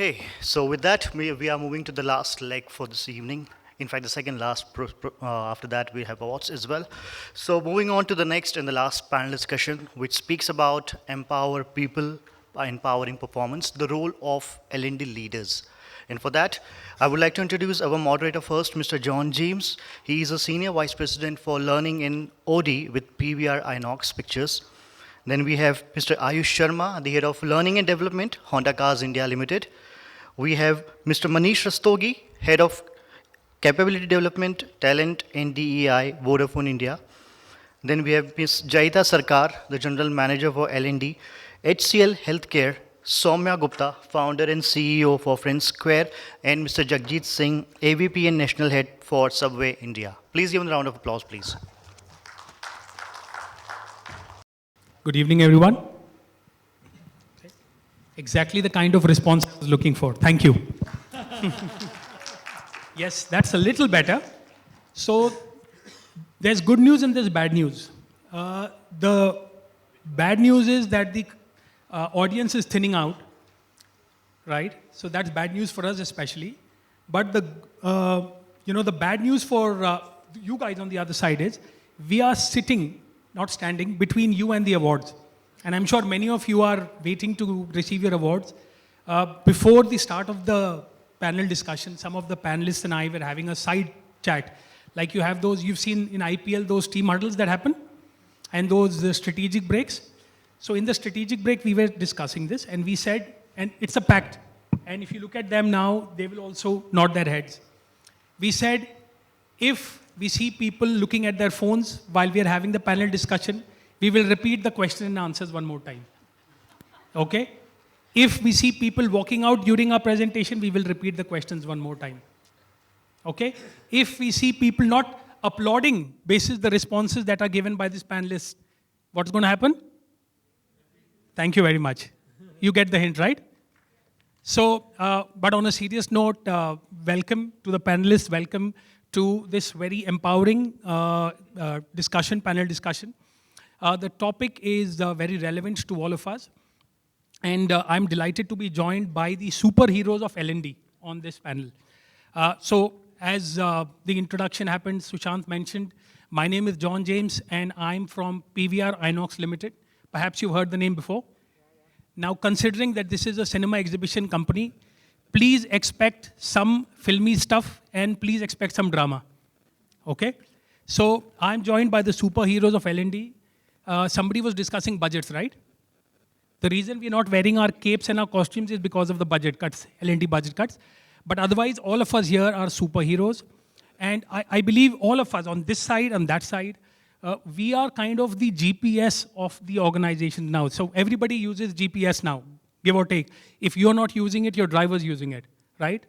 Okay, so with that, we are moving to the last leg for this evening. In fact, the second last, after that, we have awards as well. So moving on to the next and the last panel discussion, which speaks about empower people by empowering performance, the role of L&D leaders. And for that, I would like to introduce our moderator first, Mr. John James. He is a Senior Vice President for Learning in OD with PVRINOX Pictures. Then we have Mr. Aayush Sharma, the Head of Learning and Development, Honda Cars India Limited. We have Mr. Manish Rastogi, Head of Capability Development, Talent and DEI, Vodafone India. Then we have Ms. Jayeeta Sarkar, the General Manager for L&D, HCL Healthcare, Soumya Gupta, Founder and CEO for FriendsSquare, and Mr. Jagjit Singh, AVP and National Head for Subway India. Please give them a round of applause, please. Good evening, everyone. Exactly the kind of response I was looking for. Thank you. Yes, that's a little better. So there's good news and there's bad news. The bad news is that the audience is thinning out, right? So that's bad news for us especially. But the bad news for you guys on the other side is we are sitting, not standing, between you and the awards. And I'm sure many of you are waiting to receive your awards. Before the start of the panel discussion, some of the panelists and I were having a side chat. Like you have those, you've seen in IPL, those team huddles that happen, and those strategic breaks. So in the strategic break, we were discussing this, and we said, and it's a pact. And if you look at them now, they will also nod their heads. We said, if we see people looking at their phones while we are having the panel discussion, we will repeat the question and answers one more time. Okay? If we see people walking out during our presentation, we will repeat the questions one more time. Okay? If we see people not applauding basis the responses that are given by this panelist, what's going to happen? Thank you very much. You get the hint, right? So, but on a serious note, welcome to the panelists, welcome to this very empowering discussion, panel discussion. The topic is very relevant to all of us. And I'm delighted to be joined by the superheroes of L&D on this panel. So as the introduction happened, Sushant mentioned, my name is John James and I'm from PVRINOX Limited. Perhaps you've heard the name before. Now, considering that this is a cinema exhibition company, please expect some filmy stuff and please expect some drama. Okay? So I'm joined by the superheroes of L&D. Somebody was discussing budgets, right? The reason we're not wearing our capes and our costumes is because of the budget cuts, L&D budget cuts. But otherwise, all of us here are superheroes. And I believe all of us on this side and that side, we are kind of the GPS of the organization now. So everybody uses GPS now, give or take. If you're not using it, your driver's using it, right?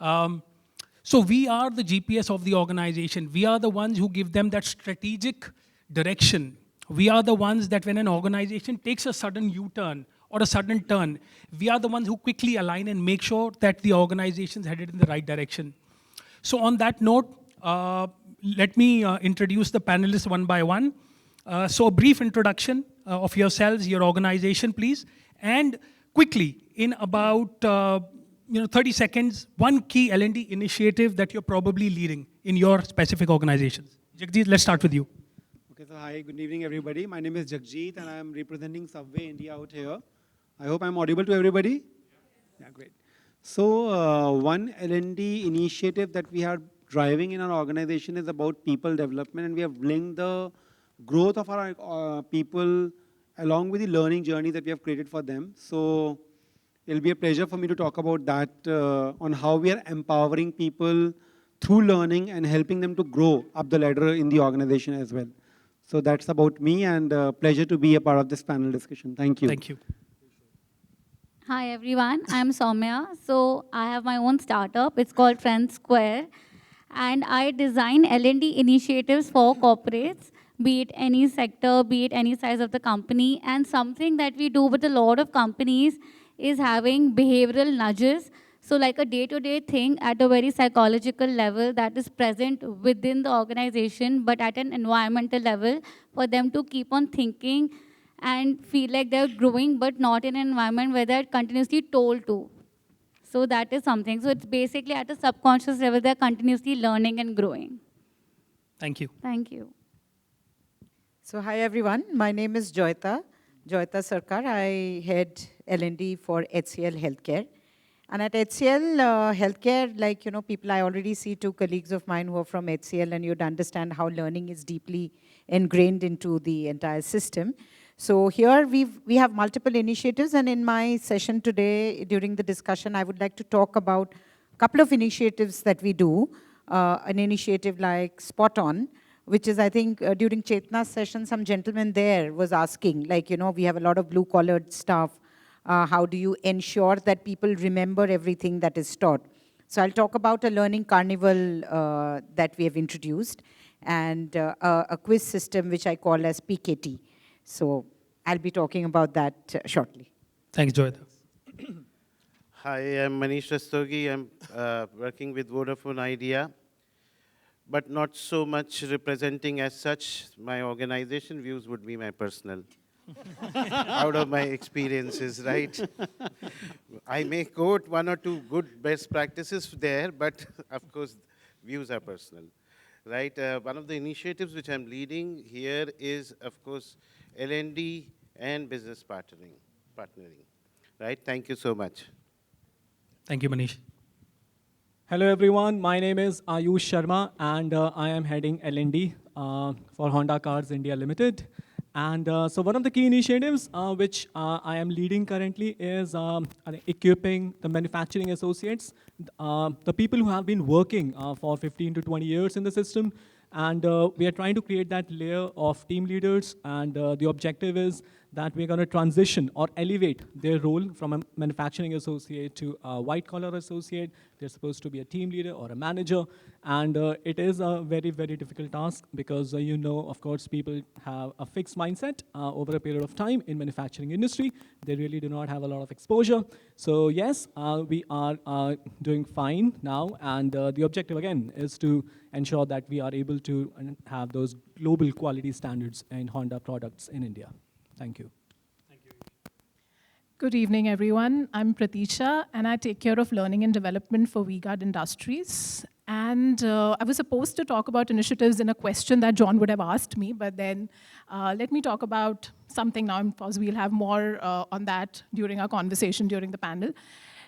So we are the GPS of the organization. We are the ones who give them that strategic direction. We are the ones that when an organization takes a sudden U-turn or a sudden turn, we are the ones who quickly align and make sure that the organization's headed in the right direction. So on that note, let me introduce the panelists one by one. So a brief introduction of yourselves, your organization, please. And quickly, in about 30 seconds, one key L&D initiative that you're probably leading in your specific organizations. Jagjit, let's start with you. Okay, so hi, good evening, everybody. My name is Jagjit, and I am representing Subway India out here. I hope I'm audible to everybody. Yeah, great. So one L&D initiative that we are driving in our organization is about people development, and we have linked the growth of our people along with the learning journey that we have created for them. So it'll be a pleasure for me to talk about that on how we are empowering people through learning and helping them to grow up the ladder in the organization as well. So that's about me, and pleasure to be a part of this panel discussion. Thank you. Thank you. Hi everyone, I'm Soumya. So I have my own startup. It's called FriendsSquare. And I design L&D initiatives for corporates, be it any sector, be it any size of the company. And something that we do with a lot of companies is having behavioral nudges. So like a day-to-day thing at a very psychological level that is present within the organization, but at an environmental level for them to keep on thinking and feel like they're growing, but not in an environment where they're continuously told to. So that is something. So it's basically at a subconscious level, they're continuously learning and growing. Thank you. Thank you. So hi everyone, my name is Jayeeta Sarkar. I head L&D for HCL Healthcare. And at HCL Healthcare, like, you know, people, I already see two colleagues of mine who are from HCL, and you'd understand how learning is deeply ingrained into the entire system. So here we have multiple initiatives, and in my session today, during the discussion, I would like to talk about a couple of initiatives that we do. An initiative like Spot On, which is, I think, during Chetna's session, some gentleman there was asking, like, you know, we have a lot of blue-collared staff. How do you ensure that people remember everything that is taught? So I'll talk about a learning carnival that we have introduced, and a quiz system which I call as PKT. So I'll be talking about that shortly. Thanks, Jayeeta. Hi, I'm Manish Rastogi. I'm working with Vodafone Idea, but not so much representing as such. My organization views would be my personal, out of my experiences, right? I may quote one or two good best practices there, but of course, views are personal, right? One of the initiatives which I'm leading here is, of course, L&D and business partnering, right? Thank you so much. Thank you, Manish. Hello everyone, my name is Aayush Sharma, and I am heading L&D for Honda Cars India Limited. And so one of the key initiatives which I am leading currently is equipping the manufacturing associates, the people who have been working for 15 to 20 years in the system. And we are trying to create that layer of team leaders, and the objective is that we're going to transition or elevate their role from a manufacturing associate to a white-collar associate. They're supposed to be a team leader or a manager, and it is a very, very difficult task because, you know, of course, people have a fixed mindset over a period of time in manufacturing industry. They really do not have a lot of exposure. So yes, we are doing fine now, and the objective, again, is to ensure that we are able to have those global quality standards in Honda products in India. Thank you. Good evening, everyone. I'm Prateesha, and I take care of learning and development for VGUARD Industries. And I was supposed to talk about initiatives in a question that John would have asked me, but then let me talk about something now, because we'll have more on that during our conversation during the panel.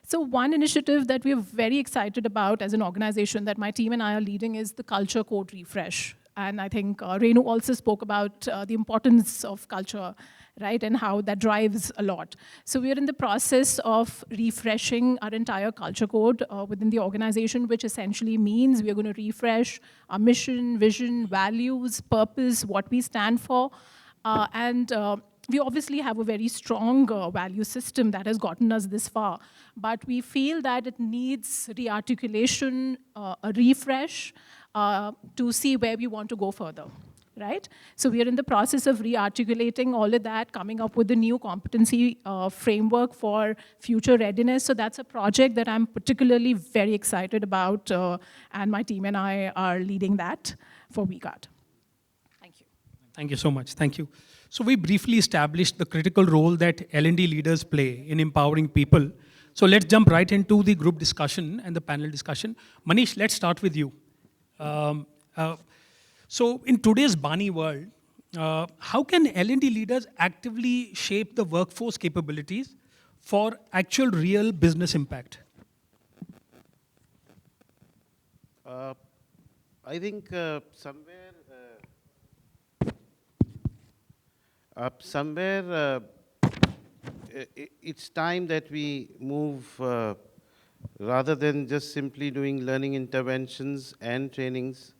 So one initiative that we're very excited about as an organization that my team and I are leading is the Culture Code Refresh. And I think Renu also spoke about the importance of culture, right, and how that drives a lot. So we're in the process of refreshing our entire culture code within the organization, which essentially means we're going to refresh our mission, vision, values, purpose, what we stand for. We obviously have a very strong value system that has gotten us this far, but we feel that it needs re-articulation, a refresh, to see where we want to go further, right? So we are in the process of re-articulating all of that, coming up with a new competency framework for future readiness. So that's a project that I'm particularly very excited about, and my team and I are leading that for VGUARD. Thank you. Thank you so much. Thank you. So we briefly established the critical role that L&D leaders play in empowering people. So let's jump right into the group discussion and the panel discussion. Manish, let's start with you. So in today's Bani world, how can L&D leaders actively shape the workforce capabilities for actual real business impact? I think somewhere it's time that we move rather than just simply doing learning interventions and trainings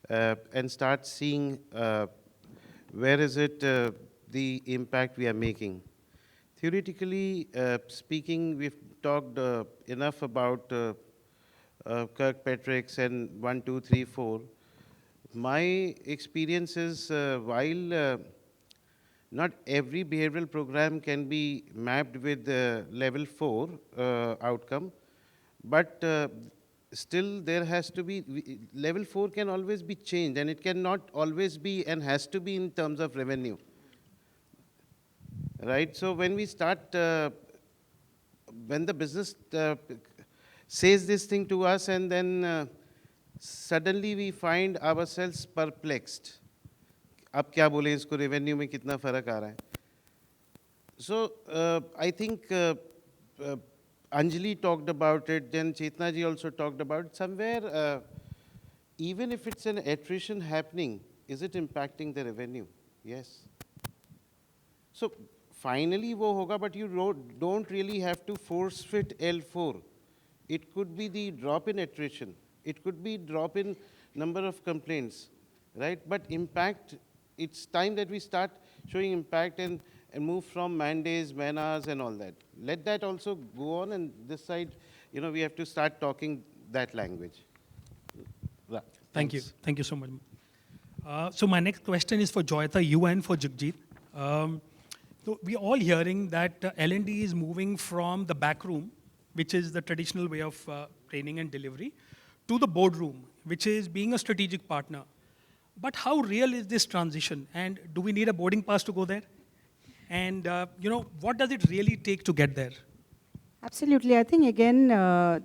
and start seeing where is it the impact we are making. Theoretically speaking, we've talked enough about Kirkpatrick's and 1, 2, 3, 4. My experience is while not every behavioral program can be mapped with level 4 outcome, but still there has to be, level 4 can always be changed, and it cannot always be and has to be in terms of revenue. Right, so when we start, when the business says this thing to us, and then suddenly we find ourselves perplexed. अब क्या बोले इसको revenue में कितना फर्क आ रहा है? So I think Anjali talked about it, then Chetna ji also talked about it. Somewhere, even if it's an attrition happening, is it impacting the revenue? Yes. So finally wo hoga, but you don't really have to force fit L4. It could be the drop in attrition. It could be drop in number of complaints, right? But impact, it's time that we start showing impact and move from man days, man hours and all that. Let that also go on, and this side, we have to start talking that language. Yeah, Thank you. Thank you so much. So my next question is for Jayeeta, you and for Jagjit. So we're all hearing that L&D is moving from the back room, which is the traditional way of training and delivery, to the boardroom, which is being a strategic partner. But how real is this transition? And do we need a boarding pass to go there? And what does it really take to get there? Absolutely. I think, again,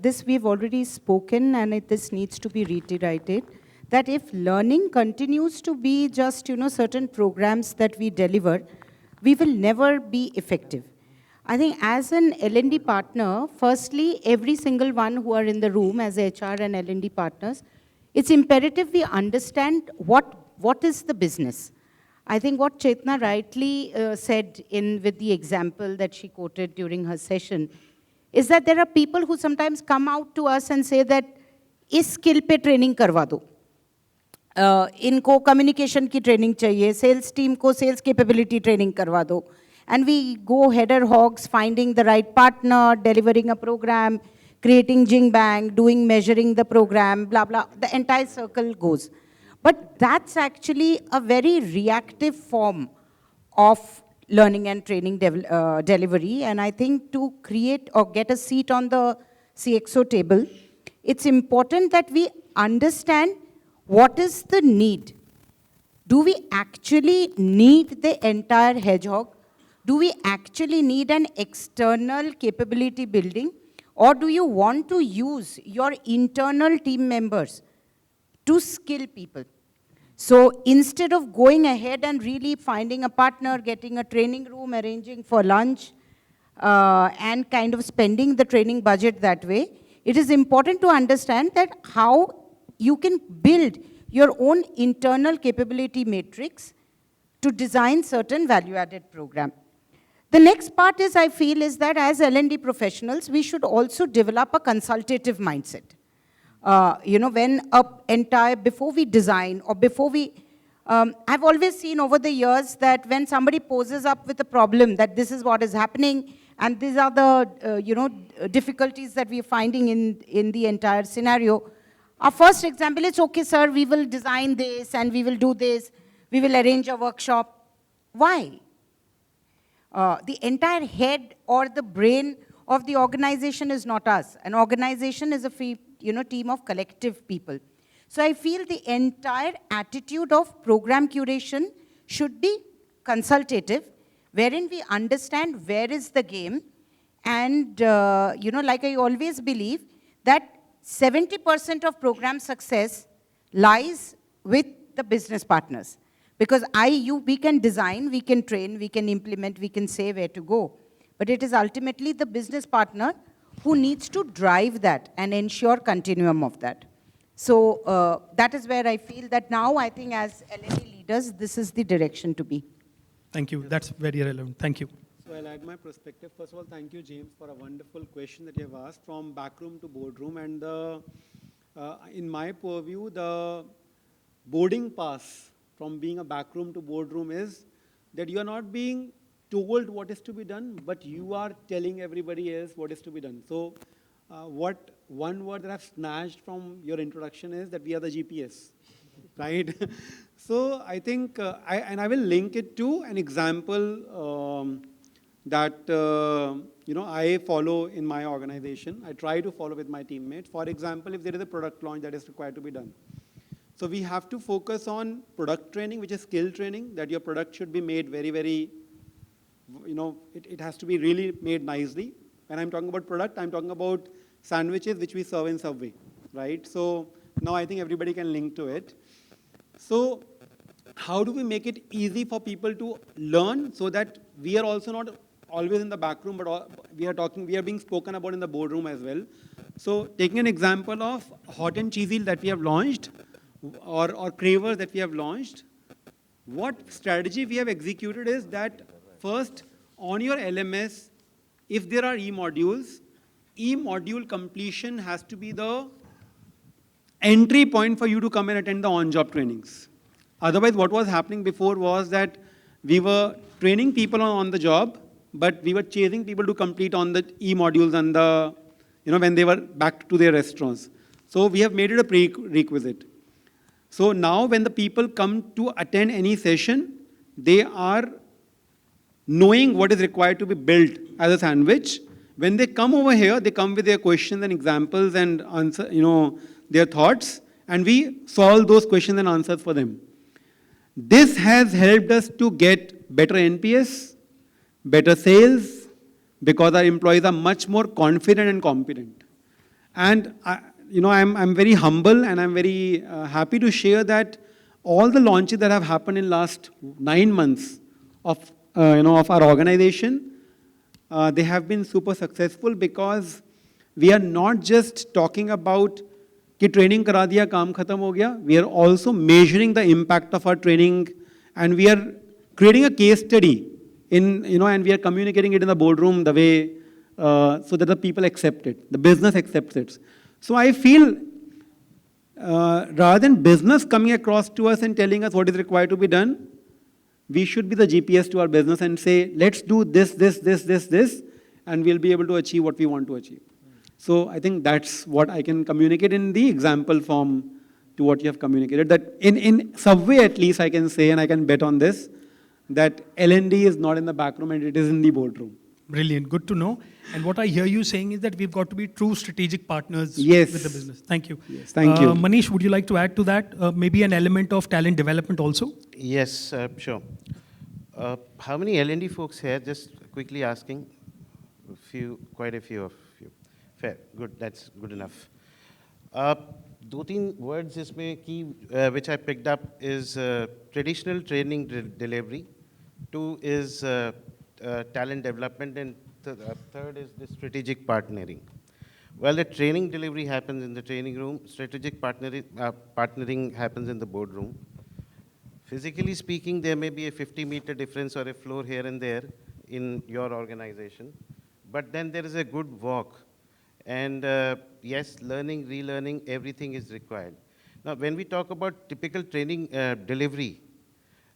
this we've already spoken, and this needs to be reiterated, that if learning continues to be just, certain programs that we deliver, we will never be effective. I think as an L&D partner, firstly, every single one who are in the room as HR and L&D partners, it's imperative we understand what is the business. I think what Chetna rightly said with the example that she quoted during her session is that there are people who sometimes come out to us and say that, is skill pe training karwa do. Inko communication ki training chahiye, sales team ko sales capability training karwa do. And we go header hogs, finding the right partner, delivering a program, creating Jing Bang, doing measuring the program, blah, blah. The entire circle goes. But that's actually a very reactive form of learning and training delivery. And I think to create or get a seat on the CXO table, it's important that we understand what is the need. Do we actually need the entire hedgehog? Do we actually need an external capability building? Or do you want to use your internal team members to skill people? So instead of going ahead and really finding a partner, getting a training room, arranging for lunch, and kind of spending the training budget that way, it is important to understand that how you can build your own internal capability matrix to design certain value-added program. The next part is, I feel, is that as L&D professionals, we should also develop a consultative mindset. Before we design or before we, I've always seen over the years that when somebody poses up with a problem, that this is what is happening, and these are the, difficulties that we're finding in the entire scenario. Our first example is, okay, sir, we will design this and we will do this. We will arrange a workshop. Why? The entire head or the brain of the organization is not us. An organization is a team of collective people. So I feel the entire attitude of program curation should be consultative, wherein we understand where is the game. And, like I always believe, that 70% of program success lies with the business partners. Because we can design, we can train, we can implement, we can say where to go. But it is ultimately the business partner who needs to drive that and ensure continuum of that. So that is where I feel that now, I think as L&D leaders, this is the direction to be. Thank you. That's very relevant. Thank you. So I'll add my perspective. First of all, thank you, James, for a wonderful question that you have asked from backroom to boardroom. And in my purview, the boarding pass from being a backroom to boardroom is that you are not being told what is to be done, but you are telling everybody else what is to be done. So what one word that I've snatched from your introduction is that we are the GPS, right? So I think, I will link it to an example that I follow in my organization. I try to follow with my teammates. For example, if there is a product launch that is required to be done. So we have to focus on product training, which is skill training, that your product should be made very, very, it has to be really made nicely. When I'm talking about product, I'm talking about sandwiches which we serve in Subway, right? So now I think everybody can link to it. So how do we make it easy for people to learn so that we are also not always in the back room, but we are being spoken about in the boardroom as well. So taking an example of hot and cheesy that we have launched, or cravers that we have launched, what strategy we have executed is that first, on your LMS, if there are e-modules, e-module completion has to be the entry point for you to come and attend the on-job trainings. Otherwise, what was happening before was that we were training people on the job, but we were chasing people to complete on the e-modules and the, when they were back to their restaurants. So we have made it a prerequisite. So now when the people come to attend any session, they are knowing what is required to be built as a sandwich. When they come over here, they come with their questions and examples and answer, their thoughts, and we solve those questions and answers for them. This has helped us to get better NPS, better sales, because our employees are much more confident and competent. And I'm very humble and I'm very happy to share that all the launches that have happened in last 9 months of our organization, they have been super successful because we are not just talking about कि training करा दिया काम खत्म हो गया. We are also measuring the impact of our training, and we are creating a case study and we are communicating it in the boardroom the way so that the people accept it, the business accepts it. So I feel rather than business coming across to us and telling us what is required to be done, we should be the GPS to our business and say, let's do this, and we'll be able to achieve what we want to achieve. So I think that's what I can communicate in the example form to what you have communicated. That in Subway at least I can say, and I can bet on this, that L&D is not in the back room and it is in the boardroom. Brilliant, good to know. And what I hear you saying is that we've got to be true strategic partners Yes. with the business. Thank you. Yes, thank you. Manish, would you like to add to that? Maybe an element of talent development also? Yes, sure. How many L&D folks here? Just quickly asking. Quite a few of you. Fair, good, that's good enough. 2-3 words इसमें key which I picked up is traditional training delivery. 2 is talent development, and third is the strategic partnering. While the training delivery happens in the training room, strategic partnering happens in the boardroom. Physically speaking, there may be a 50-meter difference or a floor here and there in your organization, but then there is a good walk. And yes, learning, relearning, everything is required. Now, when we talk about typical training delivery,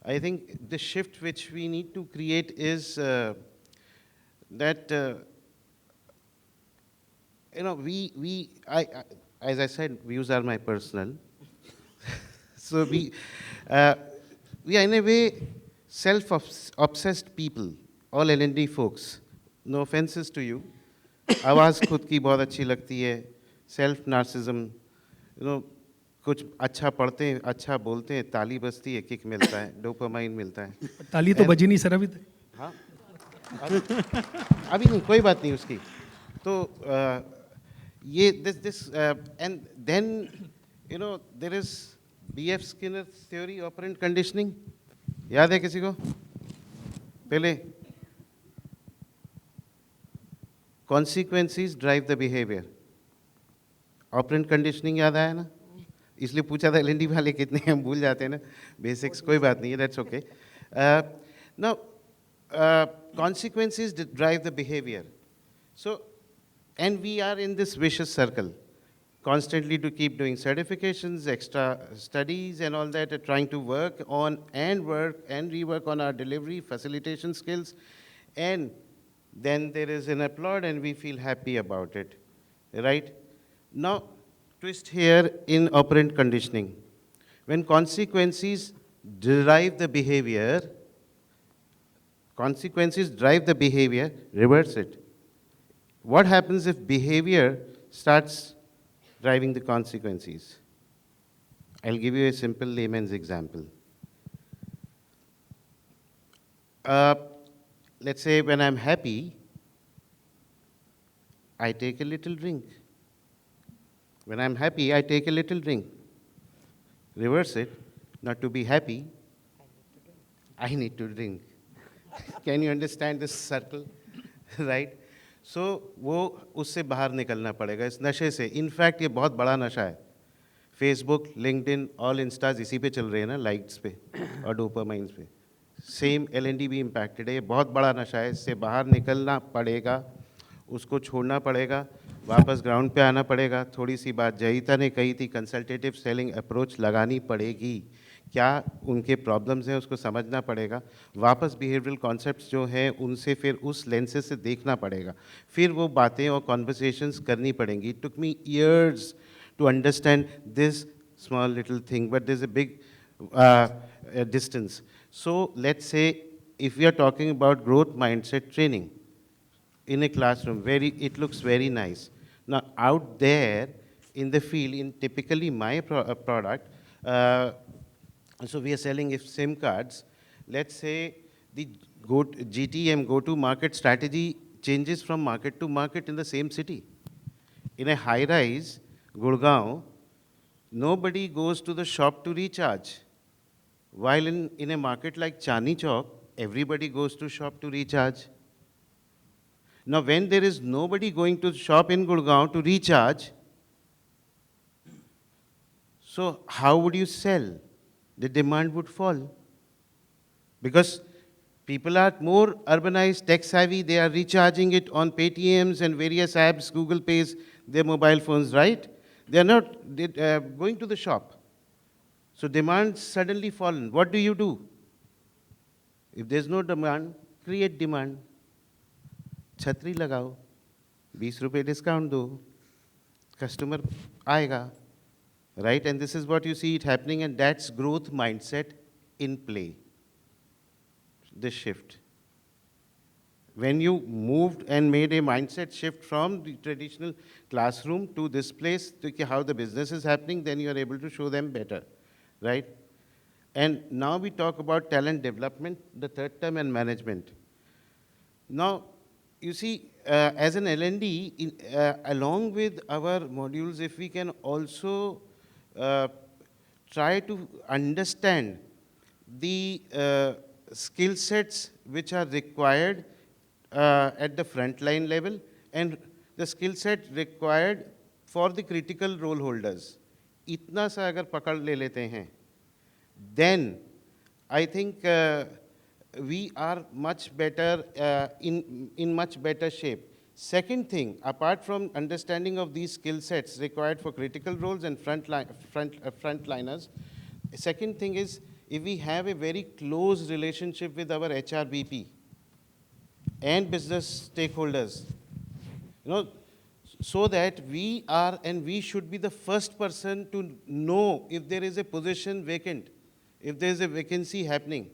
I think the shift which we need to create is that, as I said, views are my personal. So we are in a way self-obsessed people, all L&D folks. No offenses to you. आवाज़ खुद की बहुत अच्छी लगती है, self narcissism, कुछ अच्छा पढ़ते हैं, अच्छा बोलते हैं, ताली बजती है, किक मिलता है, डोपामाइन मिलता है. ताली तो बजी नहीं सर अभी तक. हाँ, अभी नहीं, कोई बात नहीं उसकी. तो ये and then there is B.F. Skinner's theory, operant conditioning. याद है किसी को? पहले consequences drive the behavior. Operant conditioning याद आया ना? इसलिए पूछा था L&D वाले कितने हम भूल जाते हैं ना, basics कोई बात नहीं है, that's okay. Now, consequences drive the behavior. So, and we are in this vicious circle, constantly to keep doing certifications, extra studies and all that, trying to work and rework on our delivery, facilitation skills, and then there is an applaud and we feel happy about it, right? Now, twist here in operant conditioning. When consequences drive the behavior, reverse it. What happens if behavior starts driving the consequences? I'll give you a simple layman's example. Let's say when I'm happy, I take a little drink. When I'm happy, I take a little drink. Reverse it, not to be happy, I need to drink. Can you understand this circle? Right? So वो उससे बाहर निकलना पड़ेगा इस नशे से. In fact ये बहुत बड़ा नशा है. फेसबुक, लिंक्डइन, ऑल इंस्टाज इसी पे चल रहे हैं ना, लाइक्स पे और डोपामाइंस पे. सेम एलएनडी भी इम्पैक्टेड है. ये बहुत बड़ा नशा है. इससे बाहर निकलना पड़ेगा, उसको छोड़ना पड़ेगा, वापस ग्राउंड पे आना पड़ेगा. थोड़ी सी बात जयीता ने कही थी, कंसल्टेटिव सेलिंग अप्रोच लगानी पड़ेगी. क्या उनके प्रॉब्लम्स हैं उसको समझना पड़ेगा. वापस बिहेवियरल कॉन्सेप्ट्स जो हैं उनसे फिर उस लेंसेज से देखना पड़ेगा. फिर वो बातें और कॉन्वर्सेशंस करनी पड़ेंगी. It took me years to understand this small little thing, but there's a big distance. So let's say if we are talking about growth mindset training in a classroom, it looks very nice. Now out there in the field, in typically my product, so we are selling if SIM cards. Let's say the GTM, go-to-market strategy changes from market to market in the same city. In a high-rise, Gurgaon, nobody goes to the shop to recharge. While in a market like Chandni Chowk, everybody goes to shop to recharge. Now when there is nobody going to shop in Gurgaon to recharge, so how would you sell? The demand would fall. Because people are more urbanized, tech savvy, they are recharging it on Paytms and various apps, Google Pays, their mobile phones, right? They are not going to the shop. So demand suddenly fallen. What do? If there's no demand, create demand. Chhatri lagao, 20 रुपए discount do, customer आएगा, right? And this is what you see it happening, and that's growth mindset in play. This shift. When you moved and made a mindset shift from the traditional classroom to this place, to how the business is happening, then you are able to show them better, right? And now we talk about talent development, the third term, and management. Now, you see, as an L&D, along with our modules, if we can also try to understand the skill sets which are required at the frontline level and the skill set required for the critical role holders. Itna sa agar pakad le lete hain, then I think we are much better, in much better shape. Second thing, apart from understanding of these skill sets required for critical roles and frontliners, second thing is if we have a very close relationship with our HRBP and business stakeholders, so that we are and we should be the first person to know if there is a position vacant, if there is a vacancy happening.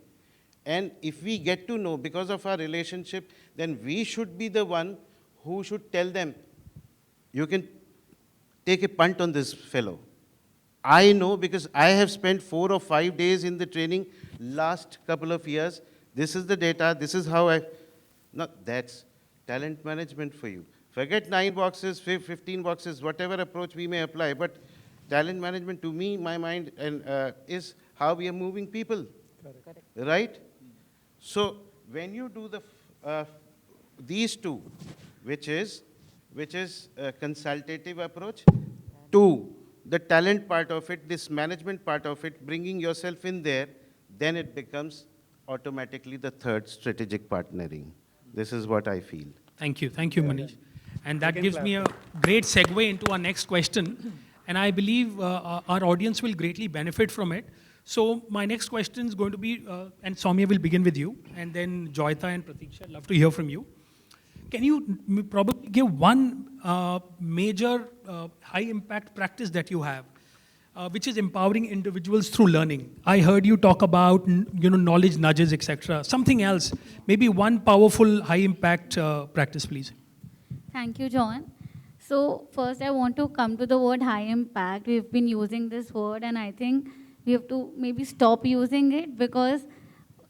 And if we get to know because of our relationship, then we should be the one who should tell them, you can take a punt on this fellow. I know because I have spent 4 or 5 days in the training last couple of years. This is the data, this is how no, that's talent management for you. Forget 9 boxes, 15 boxes, whatever approach we may apply, but talent management to me, my mind, is how we are moving people. Correct. Right? So when you do these two, which is a consultative approach, 2, the talent part of it, this management part of it, bringing yourself in there, then it becomes automatically the third, strategic partnering. This is what I feel. Thank you, Manish. And that gives me a great segue into our next question. And I believe our audience will greatly benefit from it. So my next question is going to be, and Soumya will begin with you, and then Jayeeta and Prateesha, I'd love to hear from you. Can you probably give one major high-impact practice that you have, which is empowering individuals through learning? I heard you talk about knowledge nudges, etc. Something else, maybe one powerful high-impact practice, please. Thank you, John. So first, I want to come to the word high impact. We've been using this word, and I think we have to maybe stop using it, because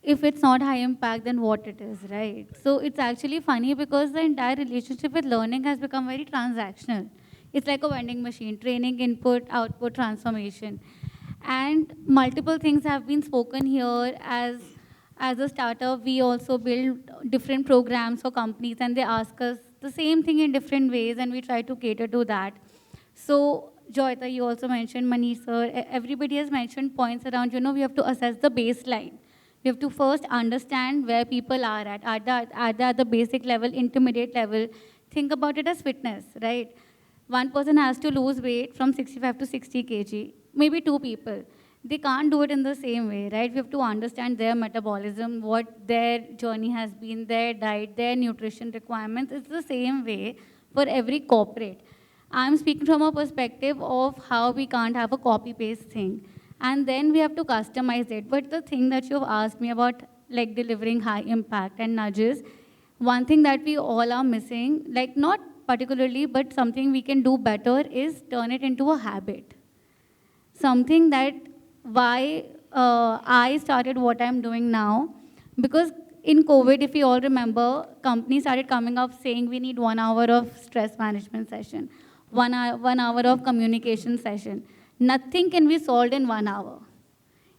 if it's not high impact, then what it is, right? So it's actually funny because the entire relationship with learning has become very transactional. It's like a vending machine, training, input, output, transformation. And multiple things have been spoken here. As a startup, we also build different programs for companies, and they ask us the same thing in different ways, and we try to cater to that. So, Jayeeta, you also mentioned, Manish sir, everybody has mentioned points around, we have to assess the baseline. We have to first understand where people are at the basic level, intermediate level. Think about it as fitness, right? One person has to lose weight from 65 to 60 kg, maybe two people. They can't do it in the same way, right? We have to understand their metabolism, what their journey has been, their diet, their nutrition requirements. It's the same way for every corporate. I'm speaking from a perspective of how we can't have a copy-paste thing. And then we have to customize it. But the thing that you've asked me about, like delivering high impact and nudges, one thing that we all are missing, like not particularly, but something we can do better is turn it into a habit. Something that why I started what I'm doing now, because in COVID, if you all remember, companies started coming up saying we need 1 hour of stress management session, 1 hour of communication session. Nothing can be solved in 1 hour.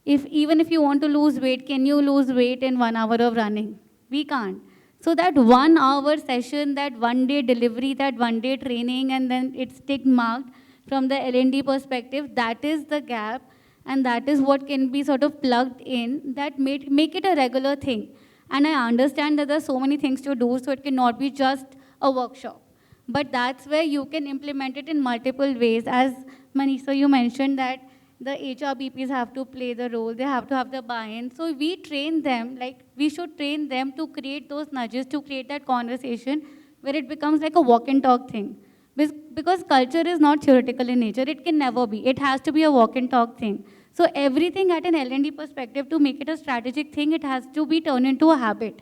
Even if you want to lose weight, can you lose weight in 1 hour of running? We can't. So that 1 hour session, that 1 day delivery, that 1 day training, and then it's tick marked from the L&D perspective, that is the gap, and that is what can be sort of plugged in, that make it a regular thing. And I understand that there are so many things to do, so it cannot be just a workshop. But that's where you can implement it in multiple ways. As Manish, you mentioned that the HRBPs have to play the role, they have to have the buy-in. So we train them, like we should train them to create those nudges, to create that conversation where it becomes like a walk and talk thing. Because culture is not theoretical in nature, it can never be. It has to be a walk and talk thing. So everything at an L&D perspective, to make it a strategic thing, it has to be turned into a habit,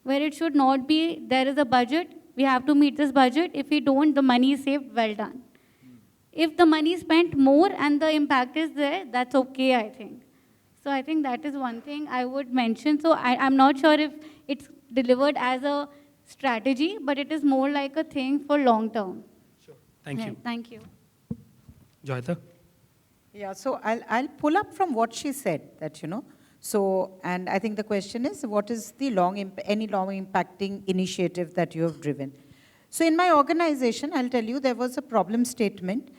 where it should not be, there is a budget, we have to meet this budget. If we don't, the money is saved, well done. If the money is spent more and the impact is there, that's okay, I think. So I think that is one thing I would mention. So I'm not sure if it's delivered as a strategy, but it is more like a thing for long term. Sure. Thank you. Thank you. Jayeeta? Yeah, so I'll pull up from what she said, that, so, and I think the question is, what is the any long impacting initiative that you have driven? So in my organization, I'll tell you, there was a problem statement,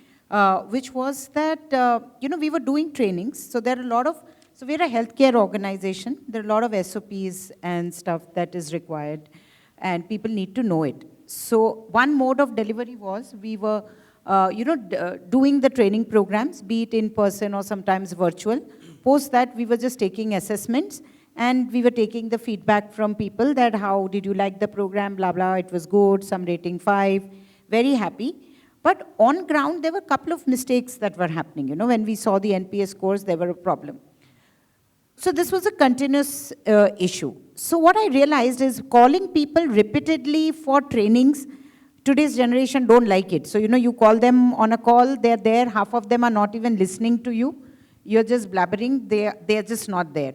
which was that, we were doing trainings. So there are a lot of, so we're a healthcare organization. There are a lot of SOPs and stuff that is required, and people need to know it. So one mode of delivery was, we were, doing the training programs, be it in person or sometimes virtual. Post that, we were just taking assessments, and we were taking the feedback from people that how did you like the program, blah, blah, it was good, some rating 5, very happy. But on ground, there were a couple of mistakes that were happening. When we saw the NPS scores, there were a problem. So this was a continuous issue. So what I realized is calling people repeatedly for trainings, today's generation don't like it. So, you call them on a call, they're there, half of them are not even listening to you. You're just blabbering, they're just not there.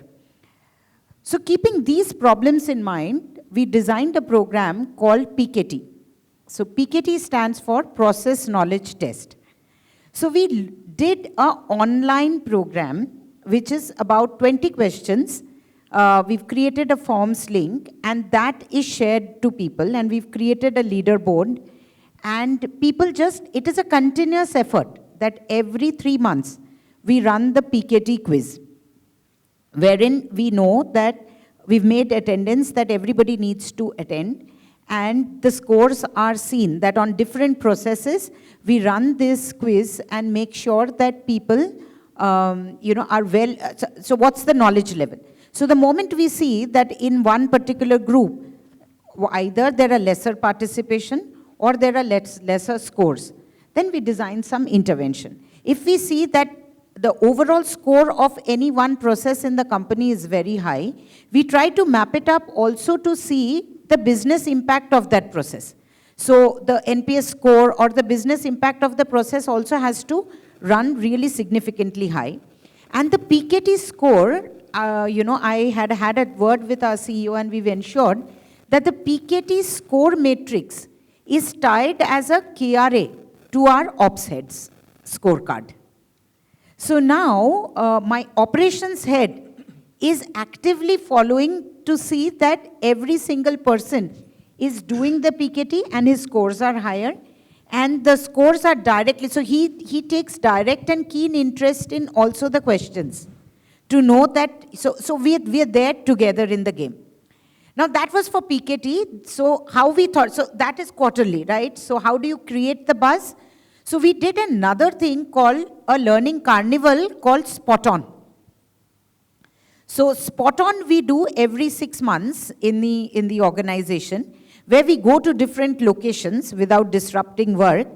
So keeping these problems in mind, we designed a program called PKT. So PKT stands for Process Knowledge Test. So we did an online program, which is about 20 questions. We've created a forms link, and that is shared to people, and we've created a leaderboard. And people it is a continuous effort that every 3 months, we run the PKT quiz, wherein we know that we've made attendance that everybody needs to attend, and the scores are seen that on different processes, we run this quiz and make sure that people, are well, so what's the knowledge level? So the moment we see that in one particular group, either there are lesser participation or there are lesser scores, then we design some intervention. If we see that the overall score of any one process in the company is very high, we try to map it up also to see the business impact of that process. So the NPS score or the business impact of the process also has to run really significantly high. And the PKT score, I had a word with our CEO, and we've ensured that the PKT score matrix is tied as a KRA to our ops head's scorecard. So now my operations head is actively following to see that every single person is doing the PKT and his scores are higher. And the scores are directly, so he takes direct and keen interest in also the questions to know that, so we are there together in the game. Now that was for PKT, so how we thought, so that is quarterly, right? So how do you create the buzz? So we did another thing called a learning carnival called Spot On. So Spot On we do every 6 months in the organization, where we go to different locations without disrupting work,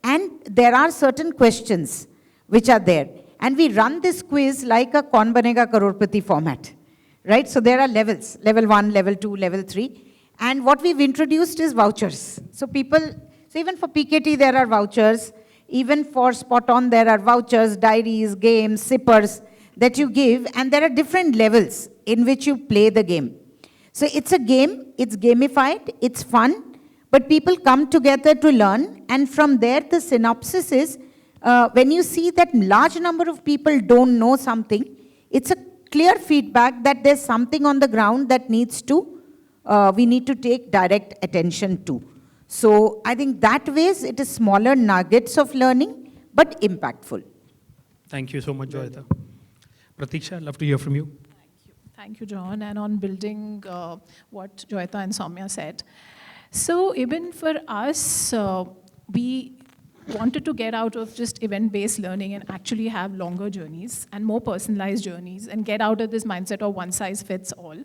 and there are certain questions which are there. And we run this quiz like a Kaun Banega Crorepati format, right? So there are levels, level 1, level 2, level 3. And what we've introduced is vouchers. So even for PKT there are vouchers, even for Spot On there are vouchers, diaries, games, sippers that you give, and there are different levels in which you play the game. So it's a game, it's gamified, it's fun, but people come together to learn, and from there the synopsis is, when you see that large number of people don't know something, it's a clear feedback that there's something on the ground that we need to take direct attention to. So I think that ways it is smaller nuggets of learning, but impactful. Thank you so much, Jayeeta. Prateesha, I'd love to hear from you. Thank you, John. And on building what Jayeeta and Soumya said. So even for us, we wanted to get out of just event-based learning and actually have longer journeys and more personalized journeys and get out of this mindset of one size fits all.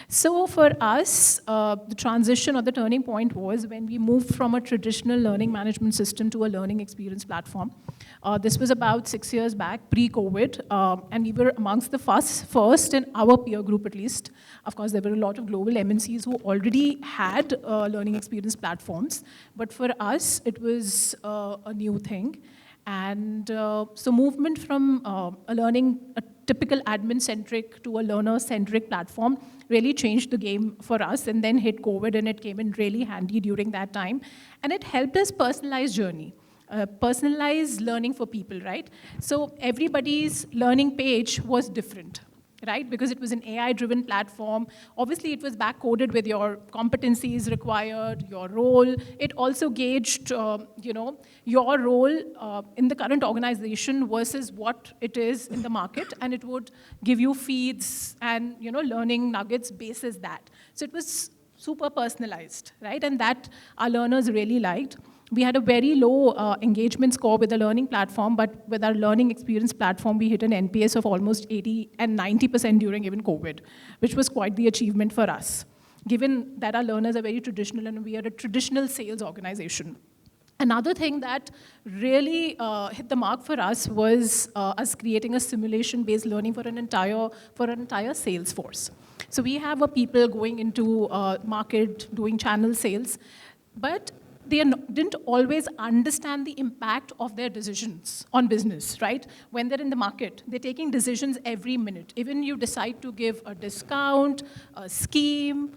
So for us, the transition or the turning point was when we moved from a traditional learning management system to a learning experience platform. This was about 6 years back, pre-COVID, and we were amongst the first in our peer group at least. Of course, there were a lot of global MNCs who already had learning experience platforms, but for us, it was a new thing. And so movement from a typical admin-centric to a learner-centric platform really changed the game for us, and then hit COVID, and it came in really handy during that time. And it helped us personalize journey, personalize learning for people, right? So everybody's learning page was different, right? Because it was an AI-driven platform. Obviously, it was back-coded with your competencies required, your role. It also gauged, your role in the current organization versus what it is in the market, and it would give you feeds and, learning nuggets basis that. So it was super personalized, right? And that our learners really liked. We had a very low engagement score with the learning platform, but with our learning experience platform, we hit an NPS of almost 80 and 90% during even COVID, which was quite the achievement for us, given that our learners are very traditional and we are a traditional sales organization. Another thing that really hit the mark for us was us creating a simulation-based learning for an entire sales force. So we have people going into market, doing channel sales, but they didn't always understand the impact of their decisions on business, right? When they're in the market, they're taking decisions every minute. Even you decide to give a discount, a scheme,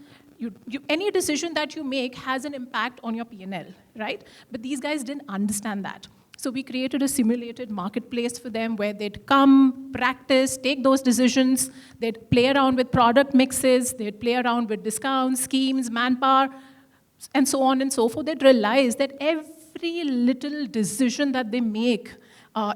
any decision that you make has an impact on your P&L, right? But these guys didn't understand that. So we created a simulated marketplace for them where they'd come, practice, take those decisions, they'd play around with product mixes, they'd play around with discounts, schemes, manpower, and so on and so forth. They'd realize that every little decision that they make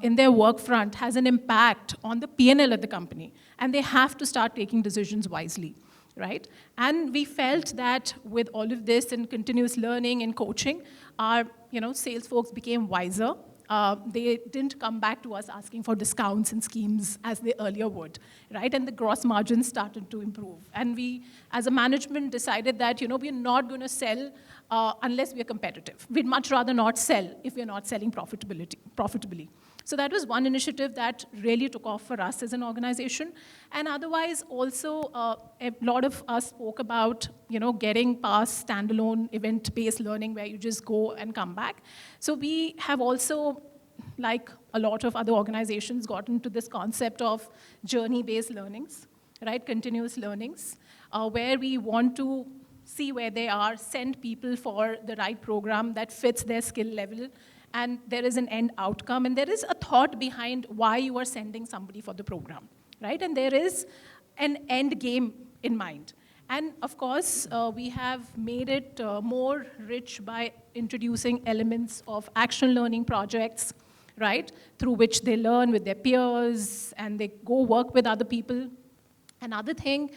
in their work front has an impact on the P&L of the company, and they have to start taking decisions wisely, right? And we felt that with all of this and continuous learning and coaching, our sales folks became wiser. They didn't come back to us asking for discounts and schemes as they earlier would, right? And the gross margins started to improve. And we, as a management, decided that, we're not going to sell unless we're competitive. We'd much rather not sell if we're not selling profitably. So that was one initiative that really took off for us as an organization. And otherwise, also, a lot of us spoke about, getting past standalone event-based learning where you just go and come back. So we have also, like a lot of other organizations, gotten to this concept of journey-based learnings, right? Continuous learnings, where we want to see where they are, send people for the right program that fits their skill level, and there is an end outcome, and there is a thought behind why you are sending somebody for the program, right? And there is an end game in mind. And of course, we have made it more rich by introducing elements of action learning projects, right? Through which they learn with their peers and they go work with other people. Another thing,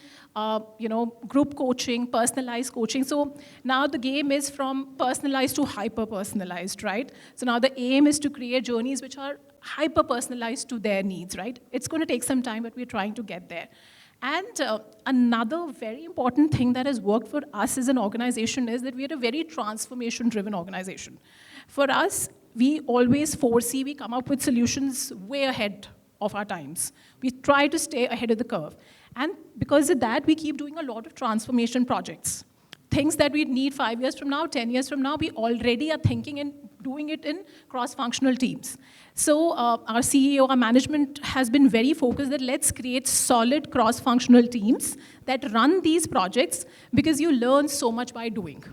group coaching, personalized coaching. So now the game is from personalized to hyper-personalized, right? So now the aim is to create journeys which are hyper-personalized to their needs, right? It's going to take some time, but we're trying to get there. And another very important thing that has worked for us as an organization is that we are a very transformation-driven organization. For us, we always foresee, we come up with solutions way ahead of our times. We try to stay ahead of the curve. And because of that, we keep doing a lot of transformation projects. Things that we need 5 years from now, 10 years from now, we already are thinking and doing it in cross-functional teams. So our CEO, our management has been very focused that let's create solid cross-functional teams that run these projects because you learn so much by doing,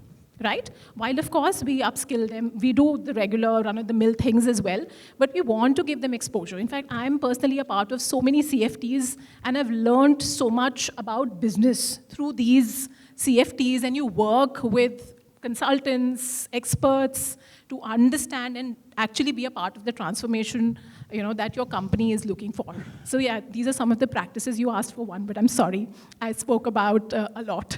right? While of course we upskill them, we do the regular run-of-the-mill things as well, but we want to give them exposure. In fact, I'm personally a part of so many CFTs and I've learned so much about business through these CFTs, and you work with consultants, experts to understand and actually be a part of the transformation that your company is looking for. So yeah, these are some of the practices. You asked for one, but I'm sorry. I spoke about a lot.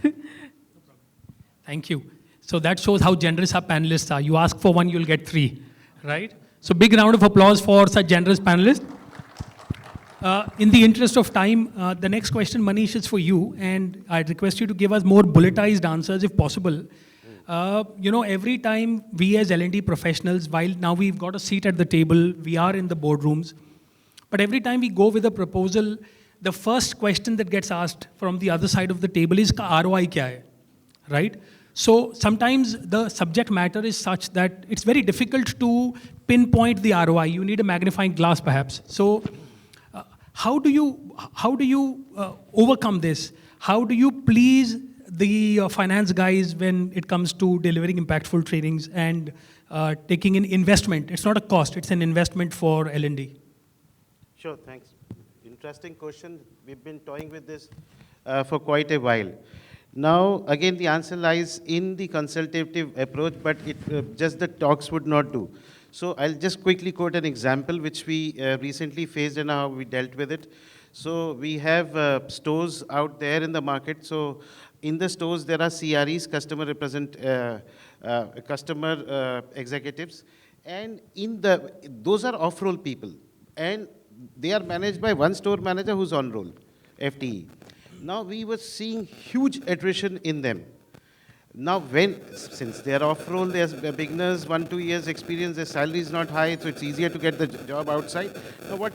Thank you. So that shows how generous our panelists are. You ask for one, you'll get three, right? So big round of applause for such generous panelists. In the interest of time, the next question, Manish, is for you, and I'd request you to give us more bulletized answers if possible. Every time we as L&D professionals, while now we've got a seat at the table, we are in the boardrooms, but every time we go with a proposal, the first question that gets asked from the other side of the table is, "Ka ROI kya hai?" Right? So sometimes the subject matter is such that it's very difficult to pinpoint the ROI. You need a magnifying glass, perhaps. So how do you overcome this? How do you please the finance guys when it comes to delivering impactful trainings and taking an investment? It's not a cost, it's an investment for L&D. Sure, thanks. Interesting question. We've been toying with this for quite a while. Now, again, the answer lies in the consultative approach, but just the talks would not do. So I'll just quickly quote an example which we recently faced and how we dealt with it. So we have stores out there in the market. So in the stores, there are CREs, customer executives, and those are off-roll people, and they are managed by one store manager who's on-roll, FTE. Now we were seeing huge attrition in them. Now since they are off-roll, they are beginners, 1-2 years experience, their salary is not high, so it's easier to get the job outside. Now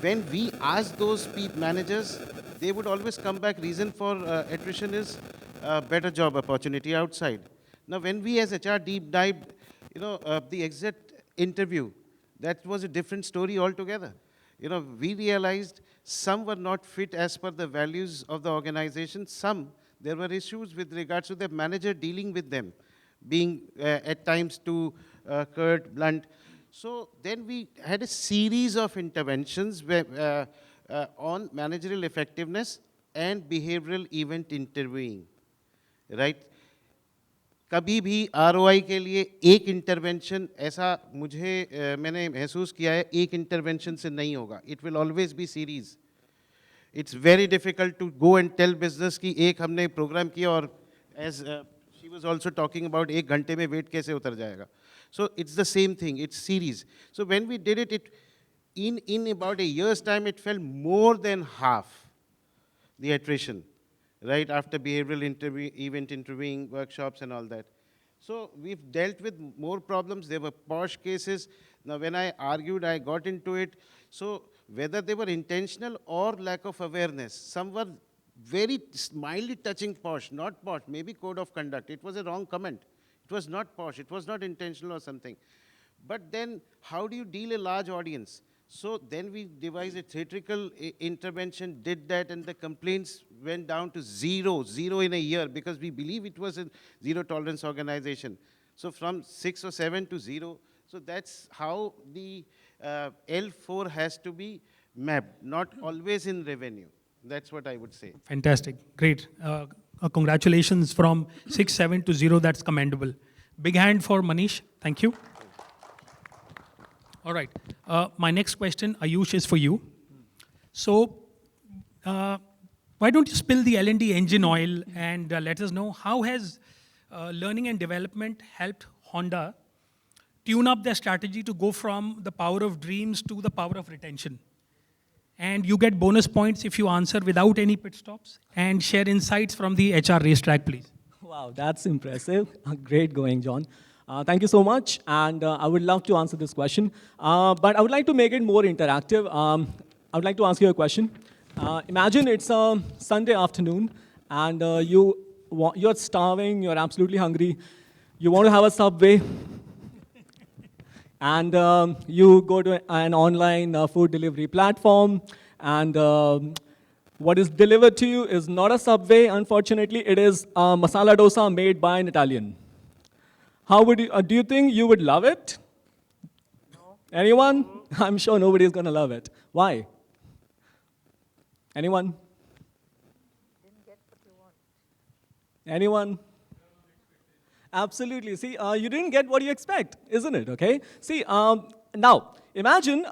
when we ask those managers, they would always come back, reason for attrition is better job opportunity outside. Now when we as HR deep dived, the exit interview, that was a different story altogether. We realized some were not fit as per the values of the organization. There were issues with regards to the manager dealing with them, being at times too curt, blunt. So then we had a series of interventions on managerial effectiveness and behavioral event interviewing, right? कभी भी ROI के लिए एक intervention ऐसा मैंने महसूस किया है एक इंटरवेंशन से नहीं होगा. It will always be series. It's very difficult to go and tell business कि एक हमने प्रोग्राम किया और as she was also talking about एक घंटे में वेट कैसे उतर जाएगा. So it's the same thing. It's series. So when we did it, in about a year's time, it fell more than half the attrition. Right after behavioral event interviewing, workshops and all that. So we've dealt with more problems. There were posh cases. Now when I argued, I got into it. So whether they were intentional or lack of awareness, some were very mildly touching posh, not posh, maybe code of conduct. It was a wrong comment. It was not posh. It was not intentional or something. But then how do you deal a large audience? So then we devised a theatrical intervention, did that, and the complaints went down to zero in a year, because we believe it was a zero tolerance organization. So from 6 or 7 to 0, So that's how the L4 has to be mapped, not always in revenue. That's what I would say. Fantastic. Great. Congratulations from 6-7 to 0. That's commendable. Big hand for Manish. Thank you. All right. My next question, Aayush, is for you. So, why don't you spill the L&D engine oil and let us know how has learning and development helped Honda tune up their strategy to go from the power of dreams to the power of retention? And you get bonus points if you answer without any pit stops, and share insights from the HR racetrack, please. Wow, that's impressive. Great going, John. Thank you so much, and I would love to answer this question. But I would like to make it more interactive. I would like to ask you a question. Imagine it's a Sunday afternoon, and you're starving, you're absolutely hungry. You want to have a Subway, and you go to an online food delivery platform, and what is delivered to you is not a Subway, unfortunately. It is a masala dosa made by an Italian. How would you, do you think you would love it? No. Anyone? I'm sure nobody's going to love it. Why? Anyone? Didn't get what you want. Anyone? Absolutely. See, you didn't get what you expect, isn't it? Okay. See, now imagine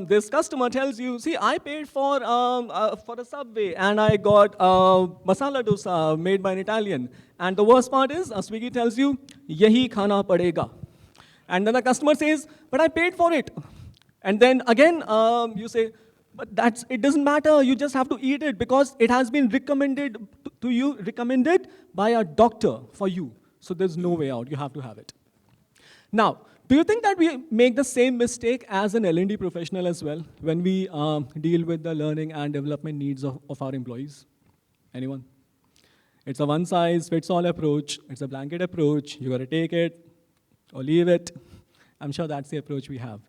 this customer tells you, see, I paid for a Subway and I got masala dosa made by an Italian. And the worst part is, Swiggy tells you, yahi khana padega. And then the customer says, but I paid for it. And then again, you say, but it doesn't matter. You just have to eat it because it has been recommended to you, recommended by a doctor for you. So there's no way out. You have to have it. Now, do you think that we make the same mistake as an L&D professional as well when we deal with the learning and development needs of our employees? Anyone? It's a one-size-fits-all approach. It's a blanket approach. You got to take it or leave it. I'm sure that's the approach we have.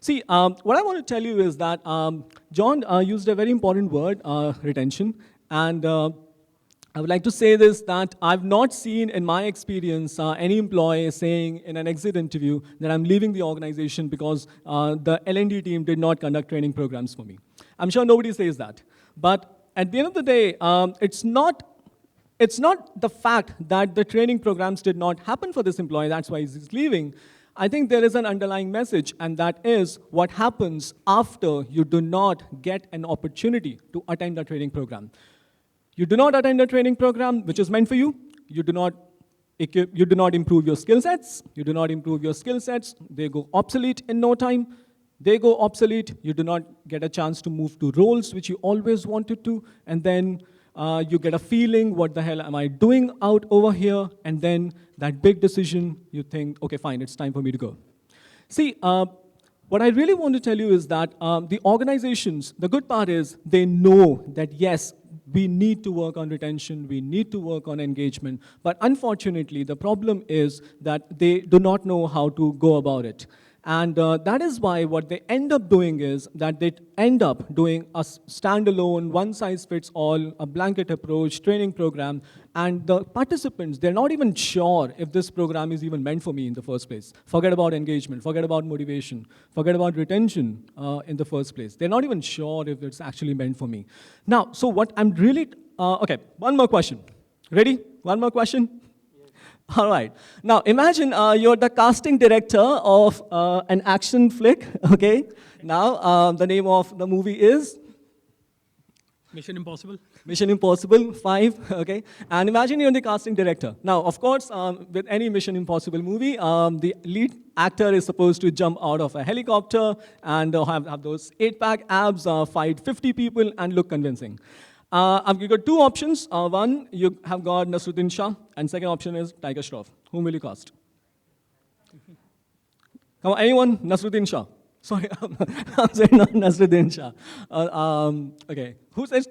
See, what I want to tell you is that John used a very important word, retention. And I would like to say this, that I've not seen in my experience any employee saying in an exit interview that I'm leaving the organization because the L&D team did not conduct training programs for me. I'm sure nobody says that. But at the end of the day, it's not the fact that the training programs did not happen for this employee, that's why he's leaving. I think there is an underlying message, and that is what happens after you do not get an opportunity to attend the training program. You do not attend a training program which is meant for you. You do not improve your skill sets. You do not improve your skill sets. They go obsolete in no time. They go obsolete. You do not get a chance to move to roles which you always wanted to. And then you get a feeling, what the hell am I doing out over here? And then that big decision, you think, okay, fine, it's time for me to go. See, what I really want to tell you is that the organizations, the good part is they know that, yes, we need to work on retention, we need to work on engagement, but unfortunately, the problem is that they do not know how to go about it. And that is why what they end up doing is that they end up doing a standalone, one-size-fits-all, a blanket approach, training program, and the participants, they're not even sure if this program is even meant for me in the first place. Forget about engagement, forget about motivation, forget about retention in the first place. They're not even sure if it's actually meant for me. Now, so what I'm really, okay, one more question. Ready? One more question? All right. Now, imagine you're the casting director of an action flick, okay? Now, the name of the movie is? Mission Impossible. Mission Impossible 5, okay? And imagine you're the casting director. Now, of course, with any Mission Impossible movie, the lead actor is supposed to jump out of a helicopter and have those 8-pack abs, fight 50 people, and look convincing. I've got two options. One, you have got Nasruddin Shah, and second option is Tiger Shroff. Whom will you cast? Come on, anyone? Nasruddin Shah. Sorry, I'm saying not Nasruddin Shah. Okay, who says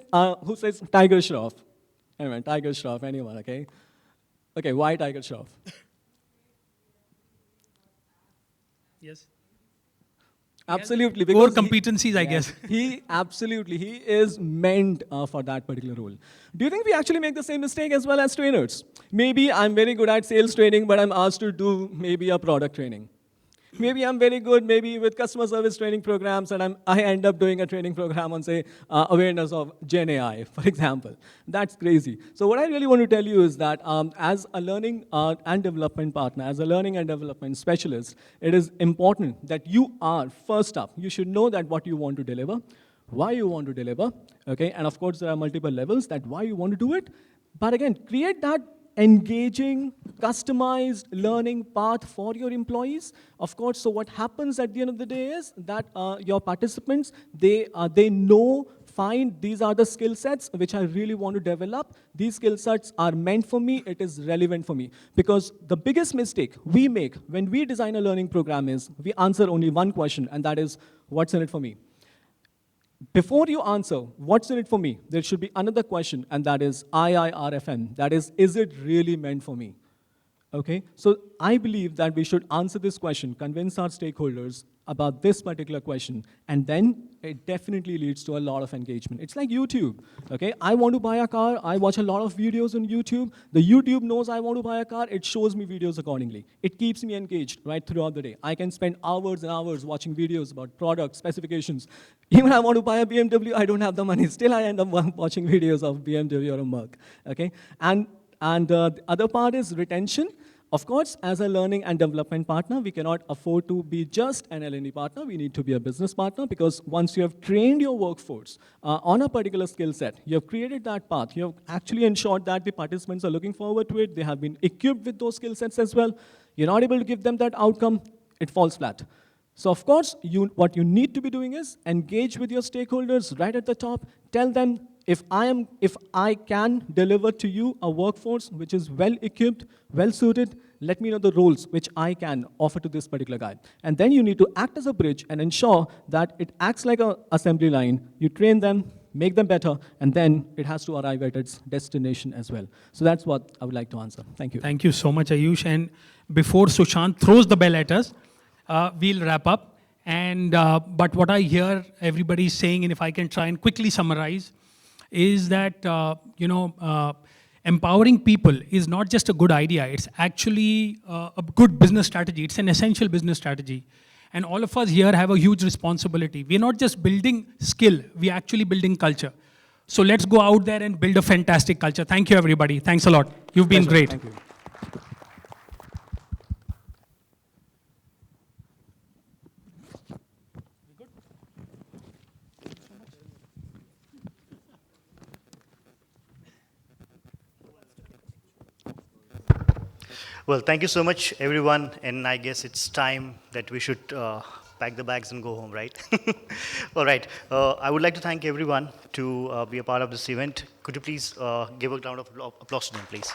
Tiger Shroff? Anyway, Tiger Shroff, anyone, okay? Okay, why Tiger Shroff? Yes. Absolutely. Core competencies, I guess. He is meant for that particular role. Do you think we actually make the same mistake as well as trainers? Maybe I'm very good at sales training, but I'm asked to do maybe a product training. Maybe I'm very good, maybe with customer service training programs, and I end up doing a training program on, say, awareness of Gen AI, for example. That's crazy. So what I really want to tell you is that as a learning and development partner, as a learning and development specialist, it is important that you are, first up, you should know that what you want to deliver, why you want to deliver, okay? And of course, there are multiple levels that why you want to do it. But again, create that engaging, customized learning path for your employees. Of course, so what happens at the end of the day is that your participants, they know, fine, these are the skill sets which I really want to develop. These skill sets are meant for me, it is relevant for me. Because the biggest mistake we make when we design a learning program is we answer only one question, and that is, what's in it for me? Before you answer, what's in it for me, there should be another question, and that is IIRFM. That is it really meant for me? Okay? So I believe that we should answer this question, convince our stakeholders about this particular question, and then it definitely leads to a lot of engagement. It's like YouTube, okay? I want to buy a car, I watch a lot of videos on YouTube. The YouTube knows I want to buy a car, it shows me videos accordingly. It keeps me engaged right throughout the day. I can spend hours and hours watching videos about product specifications. Even I want to buy a BMW, I don't have the money. Still, I end up watching videos of BMW or a Merc, okay? And the other part is retention. Of course, as a learning and development partner, we cannot afford to be just an L&D partner. We need to be a business partner, because once you have trained your workforce on a particular skill set, you have created that path, you have actually ensured that the participants are looking forward to it, they have been equipped with those skill sets as well. You're not able to give them that outcome, it falls flat. So of course, what you need to be doing is engage with your stakeholders right at the top, tell them, if I can deliver to you a workforce which is well-equipped, well-suited, let me know the roles which I can offer to this particular guy. And then you need to act as a bridge and ensure that it acts like an assembly line. You train them, make them better, and then it has to arrive at its destination as well. So that's what I would like to answer. Thank you. Thank you so much, Aayush. And before Sushant throws the bell at us, we'll wrap up. And but what I hear everybody saying, and if I can try and quickly summarize, is that empowering people is not just a good idea, it's actually a good business strategy, it's an essential business strategy. And all of us here have a huge responsibility. We're not just building skill, we're actually building culture. So let's go out there and build a fantastic culture. Thank you, everybody. Thanks a lot. You've been great. Thank you. Well, thank you so much, everyone. And I guess it's time that we should pack the bags and go home, right? All right. I would like to thank everyone to be a part of this event. Could you please give a round of applause to them, please?